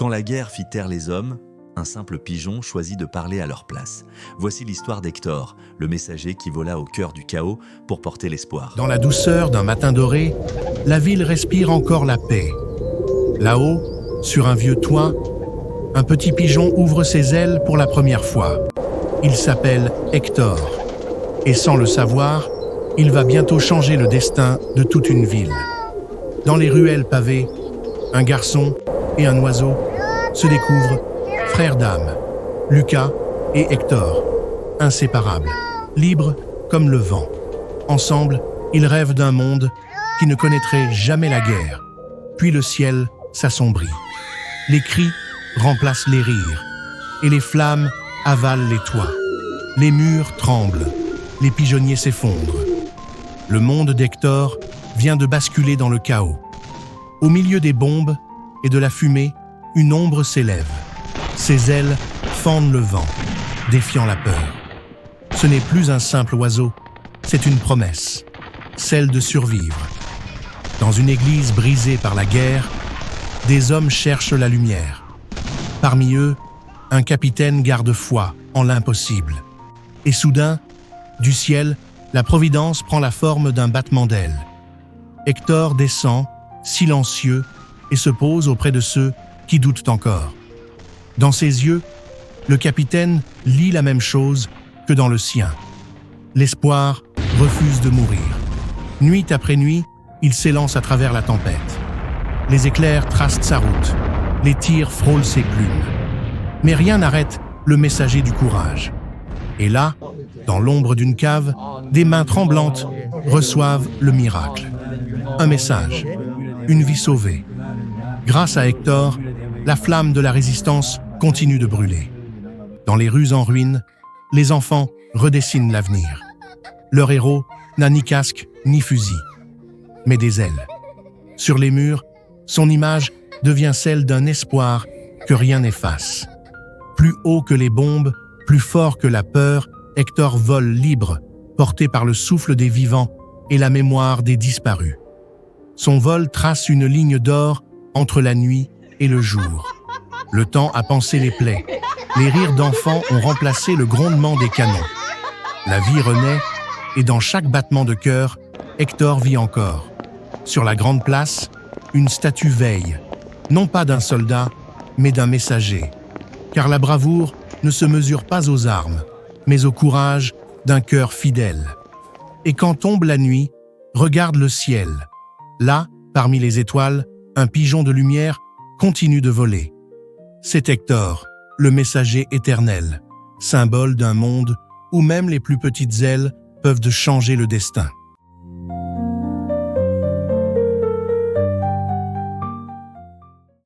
Quand la guerre fit taire les hommes, un simple pigeon choisit de parler à leur place. Voici l'histoire d'Hector, le messager qui vola au cœur du chaos pour porter l'espoir. Dans la douceur d'un matin doré, la ville respire encore la paix. Là-haut, sur un vieux toit, un petit pigeon ouvre ses ailes pour la première fois. Il s'appelle Hector. Et sans le savoir, il va bientôt changer le destin de toute une ville. Dans les ruelles pavées, un garçon et un oiseau se découvrent frères d'âme, Lucas et Hector, inséparables, libres comme le vent. Ensemble, ils rêvent d'un monde qui ne connaîtrait jamais la guerre. Puis le ciel s'assombrit. Les cris remplacent les rires, et les flammes avalent les toits. Les murs tremblent, les pigeonniers s'effondrent. Le monde d'Hector vient de basculer dans le chaos. Au milieu des bombes et de la fumée, une ombre s'élève. Ses ailes fendent le vent, défiant la peur. Ce n'est plus un simple oiseau, c'est une promesse, celle de survivre. Dans une église brisée par la guerre, des hommes cherchent la lumière. Parmi eux, un capitaine garde foi en l'impossible. Et soudain, du ciel, la providence prend la forme d'un battement d'ailes. Hector descend, silencieux, et se pose auprès de ceux qui doutent encore. Dans ses yeux, le capitaine lit la même chose que dans le sien. L'espoir refuse de mourir. Nuit après nuit, il s'élance à travers la tempête. Les éclairs tracent sa route, les tirs frôlent ses plumes. Mais rien n'arrête le messager du courage. Et là, dans l'ombre d'une cave, des mains tremblantes reçoivent le miracle. Un message, une vie sauvée. Grâce à Hector, la flamme de la résistance continue de brûler. Dans les rues en ruine, les enfants redessinent l'avenir. Leur héros n'a ni casque ni fusil, mais des ailes. Sur les murs, son image devient celle d'un espoir que rien n'efface. Plus haut que les bombes, plus fort que la peur, Hector vole libre, porté par le souffle des vivants et la mémoire des disparus. Son vol trace une ligne d'or entre la nuit et le jour. Le temps a pansé les plaies. Les rires d'enfants ont remplacé le grondement des canons. La vie renaît, et dans chaque battement de cœur, Hector vit encore. Sur la grande place, une statue veille, non pas d'un soldat, mais d'un messager. Car la bravoure ne se mesure pas aux armes, mais au courage d'un cœur fidèle. Et quand tombe la nuit, regarde le ciel. Là, parmi les étoiles, un pigeon de lumière continue de voler. C'est Hector, le messager éternel, symbole d'un monde où même les plus petites ailes peuvent changer le destin.